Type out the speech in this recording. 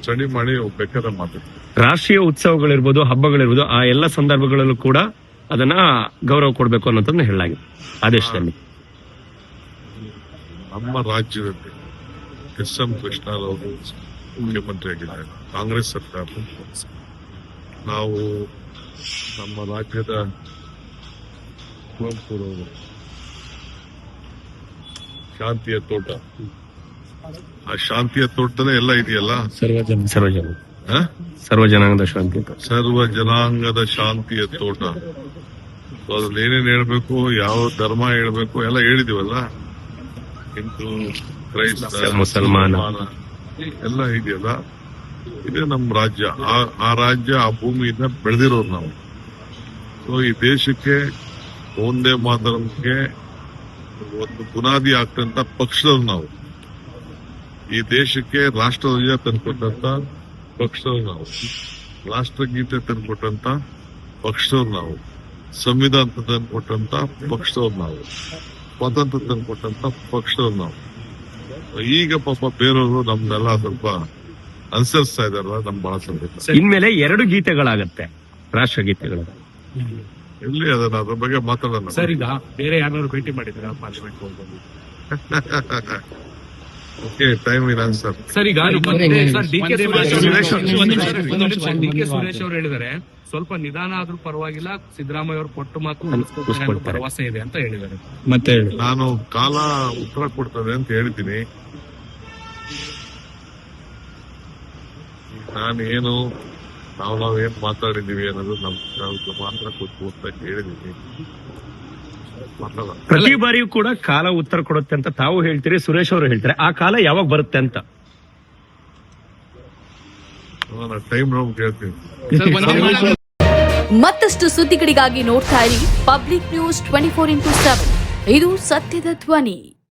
Study ಮಾಡಿ ಬೇಕಾದ್ರೆ ಮಾತಾಡ್ತೀವಿ. ರಾಷ್ಟ್ರೀಯ ಉತ್ಸವಗಳಿರ್ಬೋದು, ಹಬ್ಬಗಳಿರ್ಬೋದು, ಆ ಎಲ್ಲ ಸಂದರ್ಭಗಳಲ್ಲೂ ಕೂಡ ಅದನ್ನ ಗೌರವ ಕೊಡಬೇಕು ಅನ್ನೋದನ್ನ ಹೇಳಲಾಗಿದೆ ಆದೇಶದಲ್ಲಿ. ನಮ್ಮ ರಾಜ್ಯದಲ್ಲಿ ಎಸ್.ಎಂ. ಕೃಷ್ಣರವರು ಮುಖ್ಯಮಂತ್ರಿ ಆಗಿದ್ದಾರೆ, ಕಾಂಗ್ರೆಸ್ ಸರ್ಕಾರ. ನಾವು ನಮ್ಮ ರಾಜ್ಯದ ಕುವೆಂಪುರವರು ಶಾಂತಿಯ ತೋಟ, ಆ ಶಾಂತಿಯ ತೋಟದಲ್ಲೇ ಎಲ್ಲ ಇದೆಯಲ್ಲ, ಸರ್ವ ಜನಾಂಗದ ಶಾಂತಿ, ಸರ್ವ ಜನಾಂಗದ ಶಾಂತಿಯ ತೋಟ. ಅದ್ರಲ್ಲಿ ಏನೇನು ಹೇಳ್ಬೇಕು, ಯಾವ ಧರ್ಮ ಹೇಳ್ಬೇಕು ಎಲ್ಲ ಹೇಳಿದೀವಲ್ಲ. ಹಿಂದೂ, ಕ್ರೈಸ್ತ, ಮುಸಲ್ಮಾನ ಎಲ್ಲ ಇದೆಯಲ್ಲ. ಇದೇ ನಮ್ಮ ರಾಜ್ಯ. ಆ ರಾಜ್ಯ, ಆ ಭೂಮಿಯಿಂದ ಬೆಳೆದಿರೋರು ನಾವು. ಸೊ ಈ ದೇಶಕ್ಕೆ ಒಂದೇ ಮಾತರಕ್ಕೆ ಒಂದು ಬುನಾದಿ ಆಗ್ತಂತ ಪಕ್ಷದವ್ರು ನಾವು. ಈ ದೇಶಕ್ಕೆ ರಾಷ್ಟ್ರಧ್ವಜ ತಂದ್ಕೊಟ್ಟಂತ ಪಕ್ಷದವ್ರು ನಾವು, ರಾಷ್ಟ್ರಗೀತೆ ತಂದ್ಕೊಟ್ಟಂತ ಪಕ್ಷದವ್ರು ನಾವು, ಸಂವಿಧಾನ ತಂದ್ಕೊಟ್ಟಂತ ಪಕ್ಷದವ್ರು ನಾವು, ಸ್ವಾತಂತ್ರ್ಯ ತಂದ್ಕೊಟ್ಟಂತ ಪಕ್ಷದವ್ರು ನಾವು. ಈಗ ಪಾಪ ಬೇರೆಯವರು ನಮ್ನೆಲ್ಲ ಸ್ವಲ್ಪ ಅನುಸರಿಸ್ತಾ ಇದಾರಲ್ಲ, ನಮ್ ಬಹಳ ಸಂತೋಷ. ಇನ್ಮೇಲೆ 2 ಗೀತೆಗಳಾಗತ್ತೆ, ರಾಷ್ಟ್ರಗೀತೆಗಳು. ಎಲ್ಲಿ ಅದನ್ನ ಅದ್ರ ಬಗ್ಗೆ ಮಾತಾಡೋಣ ಸರ್. ಈಗ ಬೇರೆ ಯಾರು ಭೇಟಿ ಮಾಡಿದ್ರ ಪಾರ್ಲಿಮೆಂಟ್ ಹೋಗ್ಬೋದು? ಓಕೆ, ಟೈಮ್ ಇಲ್ಲ ಸರ್. ಸರ್, ಈಗ ಡಿ ಕೆ ಸುರೇಶ್ ಅವರು ಹೇಳಿದ್ದಾರೆ, ಸ್ವಲ್ಪ ನಿಧಾನ ಆದ್ರೂ ಪರವಾಗಿಲ್ಲ, ಸಿದ್ದರಾಮಯ್ಯ ಅವರು ಕೊಟ್ಟು ಮಾತು ಭರವಸೆ ಇದೆ ಅಂತ ಹೇಳಿದ್ದಾರೆ. ಮತ್ತೆ ನಾನು ಕಾಲ ಉತ್ತರ ಕೊಡ್ತದೆ ಅಂತ ಹೇಳಿದ್ದೀನಿ. ನಾನೇನು ನಾವೇನ್ ಮಾತಾಡಿದೀವಿ ಅನ್ನೋದು ನಮ್ಗೆ ಮಾತ್ರ ಕೊಟ್ಟು ಅಂತ ಹೇಳಿದೀನಿ. ಪ್ರತಿ ಬಾರಿಯೂ ಕೂಡ ಕಾಲ ಉತ್ತರ ಕೊಡುತ್ತೆ ಅಂತ ತಾವು ಹೇಳ್ತೀರಿ, ಸುರೇಶ್ ಅವರು ಹೇಳ್ತಾರೆ. ಆ ಕಾಲ ಯಾವಾಗ ಬರುತ್ತೆ ಅಂತ ಟೈಮ್ ನಾವು ಕೇಳ್ತೀನಿ. ಮತ್ತಷ್ಟು ಸುದ್ದಿಗಳಿಗಾಗಿ ನೋಡ್ತಾ ಇರಿ ಪಬ್ಲಿಕ್ ನ್ಯೂಸ್ 24x7. ಇದು ಸತ್ಯದ ಧ್ವನಿ.